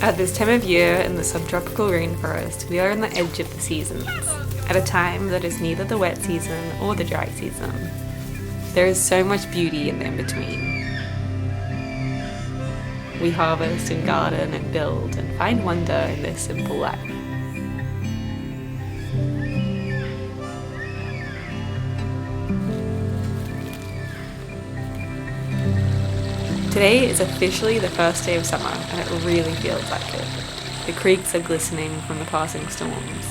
At this time of year in the subtropical rainforest, we are on the edge of the seasons, at a time that is neither the wet season or the dry season. There is so much beauty in the in-between. We harvest and garden and build and find wonder in this simple life. Today is officially the first day of summer, and it really feels like it. The creeks are glistening from the passing storms.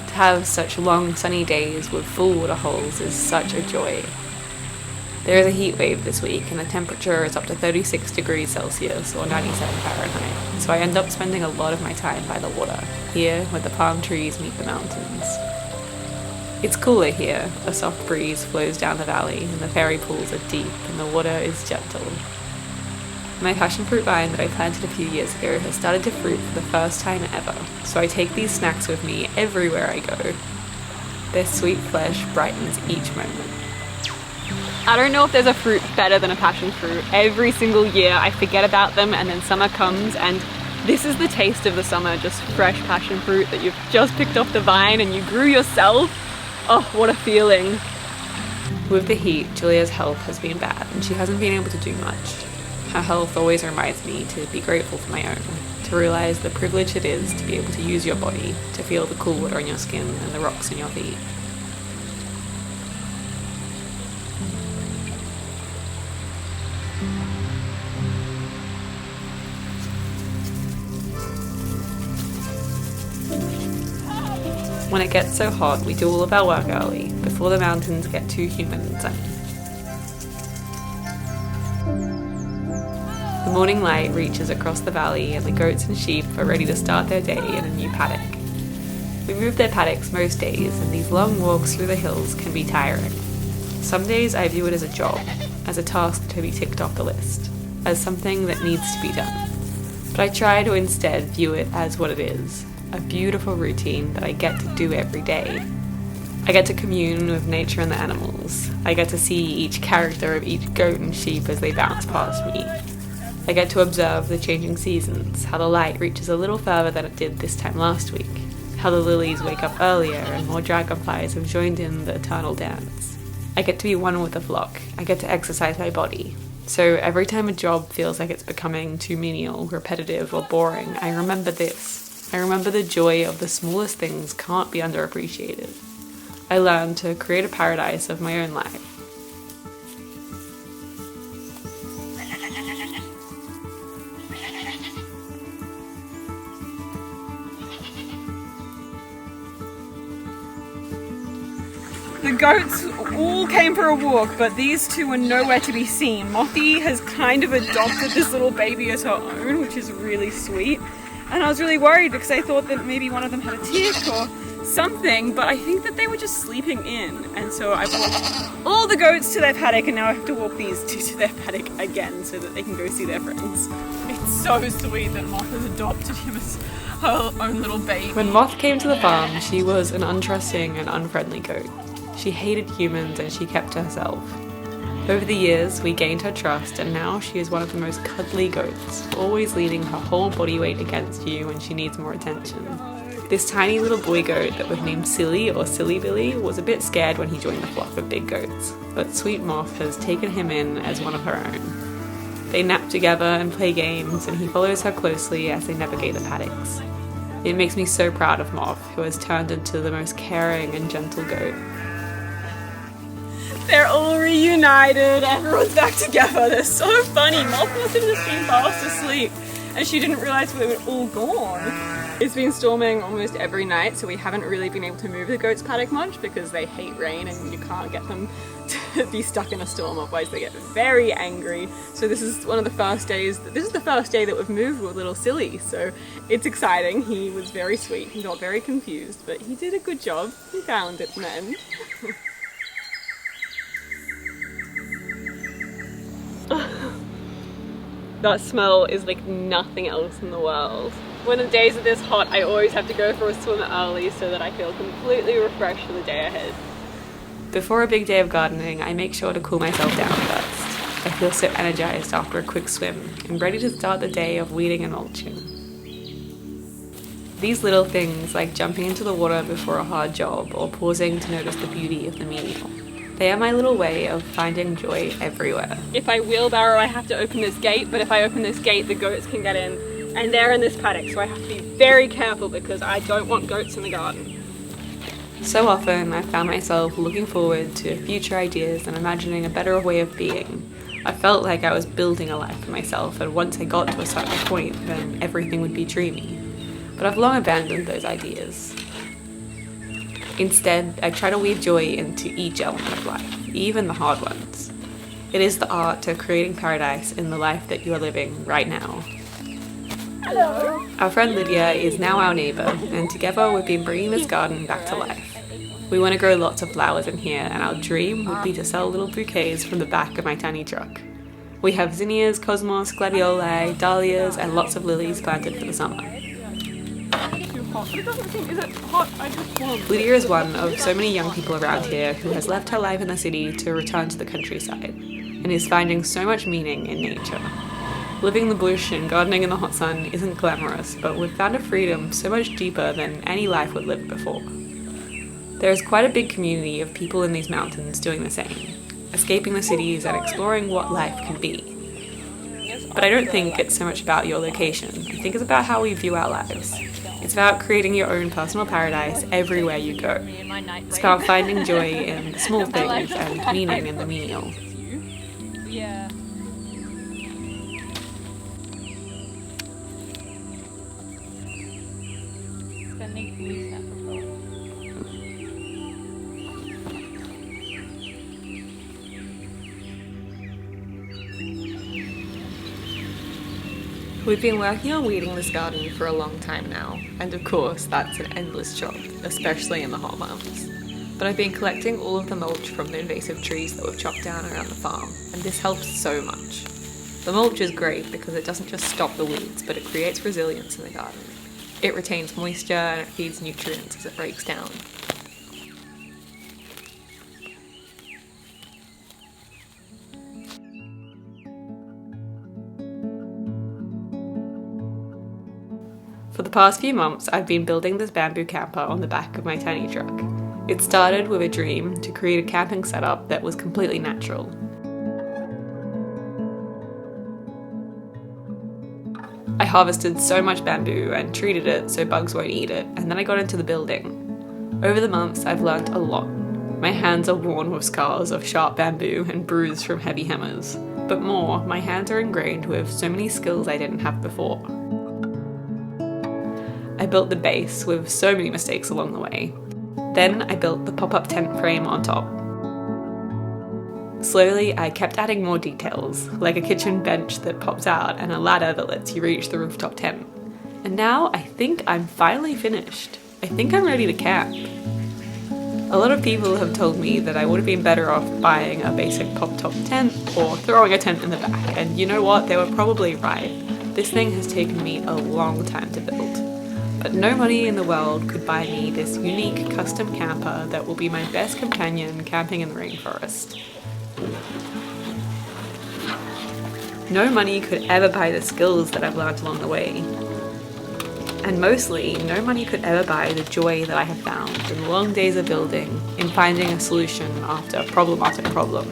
To have such long sunny days with full water holes is such a joy. There is a heat wave this week, and the temperature is up to 36 degrees Celsius or 97 Fahrenheit, so I end up spending a lot of my time by the water, here where the palm trees meet the mountains. It's cooler here, a soft breeze flows down the valley and the fairy pools are deep and the water is gentle. My passion fruit vine that I planted a few years ago has started to fruit for the first time ever, so I take these snacks with me everywhere I go. Their sweet flesh brightens each moment. I don't know if there's a fruit better than a passion fruit. Every single year I forget about them and then summer comes and this is the taste of the summer, just fresh passion fruit that you've just picked off the vine and you grew yourself. Oh, what a feeling. With the heat, Julia's health has been bad and she hasn't been able to do much. Her health always reminds me to be grateful for my own, to realize the privilege it is to be able to use your body, to feel the cool water on your skin and the rocks in your feet. When it gets so hot, we do all of our work early, before the mountains get too humid and sunny. The morning light reaches across the valley and the goats and sheep are ready to start their day in a new paddock. We move their paddocks most days, and these long walks through the hills can be tiring. Some days I view it as a job, as a task to be ticked off the list, as something that needs to be done. But I try to instead view it as what it is. A beautiful routine that I get to do every day. I get to commune with nature and the animals. I get to see each character of each goat and sheep as they bounce past me. I get to observe the changing seasons, how the light reaches a little further than it did this time last week, how the lilies wake up earlier and more dragonflies have joined in the eternal dance. I get to be one with the flock. I get to exercise my body. So every time a job feels like it's becoming too menial, repetitive or boring, I remember this. I remember the joy of the smallest things can't be underappreciated. I learned to create a paradise of my own life. The goats all came for a walk, but these two were nowhere to be seen. Mothy has kind of adopted this little baby as her own, which is really sweet. And I was really worried because I thought that maybe one of them had a tick or something, but I think that they were just sleeping in. And so I walked all the goats to their paddock, and now I have to walk these two to their paddock again so that they can go see their friends. It's so sweet that Moth has adopted him as her own little baby. When Moth came to the farm, she was an untrusting and unfriendly goat. She hated humans and she kept to herself. Over the years, we gained her trust, and now she is one of the most cuddly goats, always leaning her whole body weight against you when she needs more attention. This tiny little boy goat that was named Silly or Silly Billy was a bit scared when he joined the flock of big goats, but Sweet Moth has taken him in as one of her own. They nap together and play games, and he follows her closely as they navigate the paddocks. It makes me so proud of Moth, who has turned into the most caring and gentle goat. They're all reunited, everyone's back together, they're so funny. Moth must have just been fast asleep and she didn't realise we were all gone. It's been storming almost every night, so we haven't really been able to move the goats' paddock much because they hate rain and you can't get them to be stuck in a storm, otherwise they get very angry. So this is one of the first days, this is the first day that we've moved with little Silly, so it's exciting. He was very sweet, he got very confused, but he did a good job. He found it in the end. That smell is like nothing else in the world. When the days are this hot, I always have to go for a swim early so that I feel completely refreshed for the day ahead. Before a big day of gardening, I make sure to cool myself down first. I feel so energized after a quick swim and ready to start the day of weeding and mulching. These little things, like jumping into the water before a hard job or pausing to notice the beauty of the meal, they are my little way of finding joy everywhere. If I wheelbarrow, I have to open this gate, but if I open this gate, the goats can get in. And they're in this paddock, so I have to be very careful because I don't want goats in the garden. So often, I found myself looking forward to future ideas and imagining a better way of being. I felt like I was building a life for myself, and once I got to a certain point, then everything would be dreamy. But I've long abandoned those ideas. Instead, I try to weave joy into each element of life, even the hard ones. It is the art of creating paradise in the life that you are living right now. Hello. Our friend Lydia is now our neighbour, and together we've been bringing this garden back to life. We want to grow lots of flowers in here, and our dream would be to sell little bouquets from the back of my tiny truck. We have zinnias, cosmos, gladioli, dahlias, and lots of lilies planted for the summer. It doesn't seem, is it hot? I just want. Lydia is one of so many young people around here who has left her life in the city to return to the countryside, and is finding so much meaning in nature. Living in the bush and gardening in the hot sun isn't glamorous, but we've found a freedom so much deeper than any life would live before. There is quite a big community of people in these mountains doing the same, escaping the cities and exploring what life can be. But I don't think it's so much about your location. I think it's about how we view our lives. It's about creating your own personal paradise everywhere you go. It's about finding joy in the small things and meaning in the menial. Yeah. We've been working on weeding this garden for a long time now, and of course that's an endless job, especially in the hot months. But I've been collecting all of the mulch from the invasive trees that we've chopped down around the farm, and this helps so much. The mulch is great because it doesn't just stop the weeds, but it creates resilience in the garden. It retains moisture and it feeds nutrients as it breaks down. For the past few months, I've been building this bamboo camper on the back of my tiny truck. It started with a dream to create a camping setup that was completely natural. I harvested so much bamboo and treated it so bugs won't eat it, and then I got into the building. Over the months, I've learnt a lot. My hands are worn with scars of sharp bamboo and bruised from heavy hammers. But more, my hands are ingrained with so many skills I didn't have before. I built the base with so many mistakes along the way. Then I built the pop-up tent frame on top. Slowly, I kept adding more details, like a kitchen bench that pops out and a ladder that lets you reach the rooftop tent. And now I think I'm finally finished. I think I'm ready to camp. A lot of people have told me that I would have been better off buying a basic pop-top tent or throwing a tent in the back, and you know what? They were probably right. This thing has taken me a long time to build. But no money in the world could buy me this unique custom camper that will be my best companion camping in the rainforest. No money could ever buy the skills that I've learned along the way. And mostly, no money could ever buy the joy that I have found in long days of building, in finding a solution after problem after problem,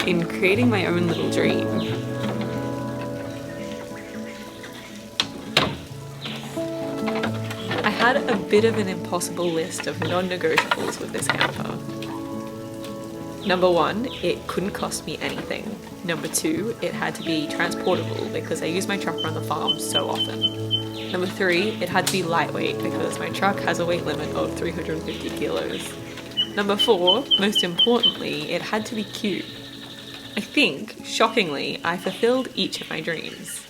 in creating my own little dream. I had a bit of an impossible list of non-negotiables with this camper. Number 1, it couldn't cost me anything. Number 2, it had to be transportable because I use my truck around the farm so often. Number 3, it had to be lightweight because my truck has a weight limit of 350 kilos. Number 4, most importantly, it had to be cute. I think, shockingly, I fulfilled each of my dreams.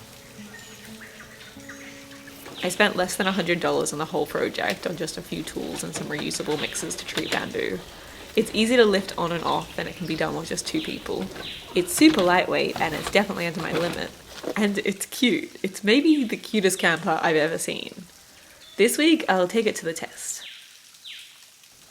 I spent less than $100 on the whole project on just a few tools and some reusable mixers to treat bamboo. It's easy to lift on and off, and it can be done with just 2 people. It's super lightweight and it's definitely under my limit. And it's cute. It's maybe the cutest camper I've ever seen. This week I'll take it to the test.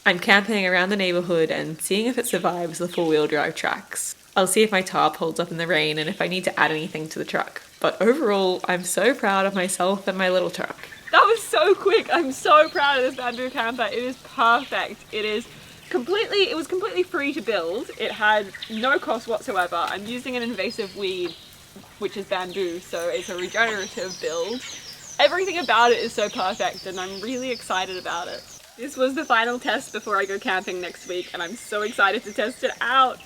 I'm camping around the neighbourhood and seeing if it survives the four-wheel drive tracks. I'll see if my tarp holds up in the rain and if I need to add anything to the truck. But overall, I'm so proud of myself and my little truck. That was so quick. I'm so proud of this bamboo camper. It is perfect. It was completely free to build. It had no cost whatsoever. I'm using an invasive weed, which is bamboo, so it's a regenerative build. Everything about it is so perfect and I'm really excited about it. This was the final test before I go camping next week and I'm so excited to test it out.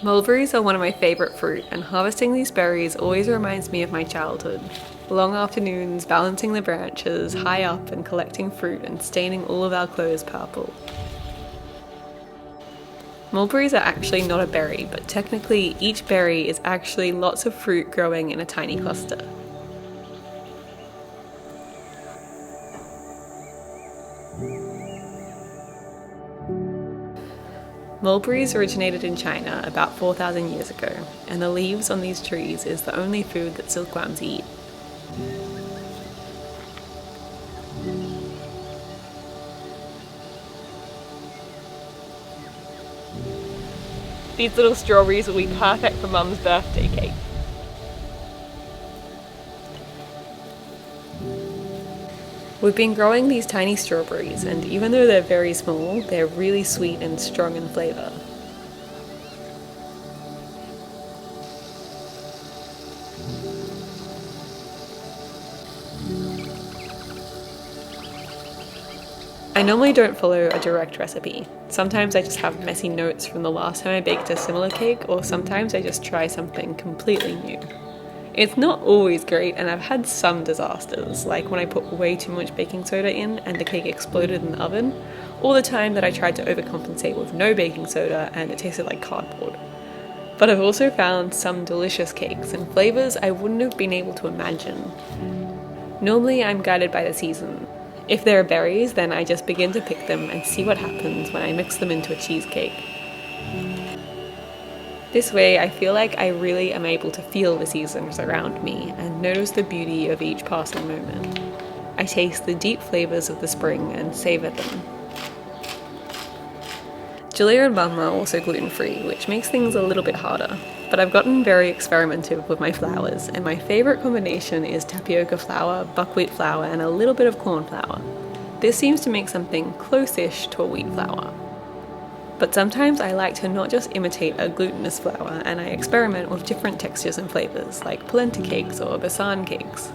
Mulberries are one of my favourite fruit, and harvesting these berries always reminds me of my childhood. Long afternoons, balancing the branches high up and collecting fruit and staining all of our clothes purple. Mulberries are actually not a berry, but technically each berry is actually lots of fruit growing in a tiny cluster. Mulberries originated in China about 4,000 years ago, and the leaves on these trees is the only food that silkworms eat. These little strawberries will be perfect for Mum's birthday cake. We've been growing these tiny strawberries, and even though they're very small, they're really sweet and strong in flavour. I normally don't follow a direct recipe. Sometimes I just have messy notes from the last time I baked a similar cake, or sometimes I just try something completely new. It's not always great, and I've had some disasters, like when I put way too much baking soda in and the cake exploded in the oven, or the time that I tried to overcompensate with no baking soda and it tasted like cardboard. But I've also found some delicious cakes and flavours I wouldn't have been able to imagine. Normally I'm guided by the season. If there are berries, then I just begin to pick them and see what happens when I mix them into a cheesecake. This way, I feel like I really am able to feel the seasons around me and notice the beauty of each passing moment. I taste the deep flavours of the spring and savour them. Julia and Mum are also gluten-free, which makes things a little bit harder, but I've gotten very experimentative with my flours, and my favourite combination is tapioca flour, buckwheat flour, and a little bit of corn flour. This seems to make something close-ish to a wheat flour. But sometimes I like to not just imitate a glutinous flour, and I experiment with different textures and flavours, like polenta cakes or besan cakes.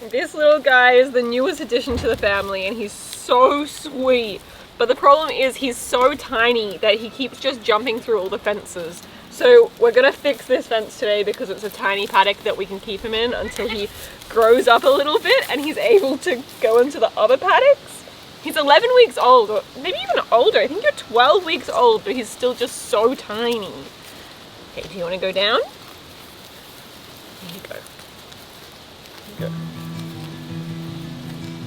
This little guy is the newest addition to the family and he's so sweet. But the problem is he's so tiny that he keeps just jumping through all the fences. So we're gonna fix this fence today because it's a tiny paddock that we can keep him in until he grows up a little bit and he's able to go into the other paddocks. He's 11 weeks old, or maybe even older. I think you're 12 weeks old, but he's still just so tiny. Okay, do you wanna go down? There you go. There you go.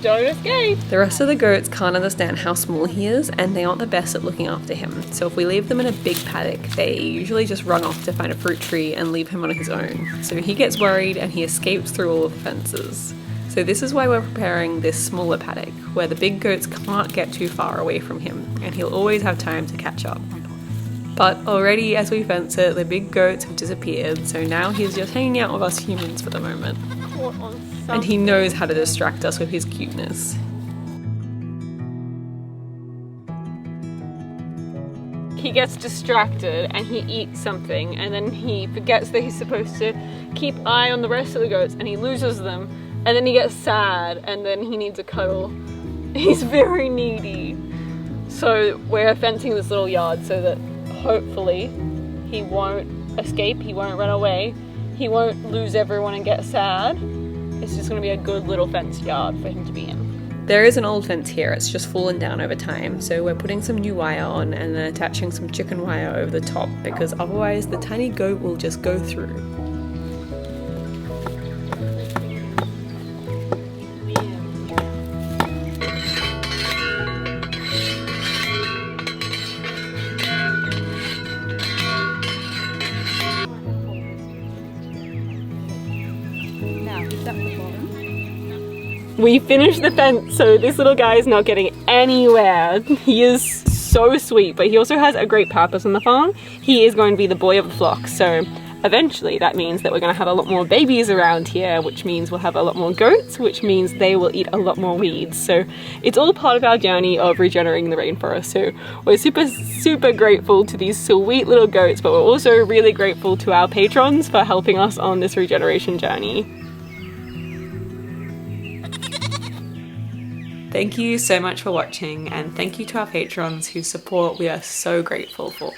Don't escape! The rest of the goats can't understand how small he is, and they aren't the best at looking after him. So if we leave them in a big paddock, they usually just run off to find a fruit tree and leave him on his own. So he gets worried and he escapes through all of the fences. So this is why we're preparing this smaller paddock, where the big goats can't get too far away from him, and he'll always have time to catch up. But already as we fence it, the big goats have disappeared, so now he's just hanging out with us humans for the moment. And he knows how to distract us with his cuteness. he gets distracted and he eats something, and then he forgets that he's supposed to keep eye on the rest of the goats, and he loses them, and then he gets sad, and then he needs a cuddle. He's very needy. So we're fencing this little yard so that hopefully he won't escape, he won't run away, he won't lose everyone and get sad. It's just going to be a good little fenced yard for him to be in. There is an old fence here, it's just fallen down over time, so we're putting some new wire on and then attaching some chicken wire over the top, because otherwise the tiny goat will just go through. We finished the fence, so this little guy is not getting anywhere. He is so sweet, but he also has a great purpose on the farm. He is going to be the boy of the flock, so eventually that means that we're going to have a lot more babies around here, which means we'll have a lot more goats, which means they will eat a lot more weeds. So it's all part of our journey of regenerating the rainforest. So we're super grateful to these sweet little goats, but we're also really grateful to our patrons for helping us on this regeneration journey. Thank you so much for watching, and thank you to our patrons whose support we are so grateful for.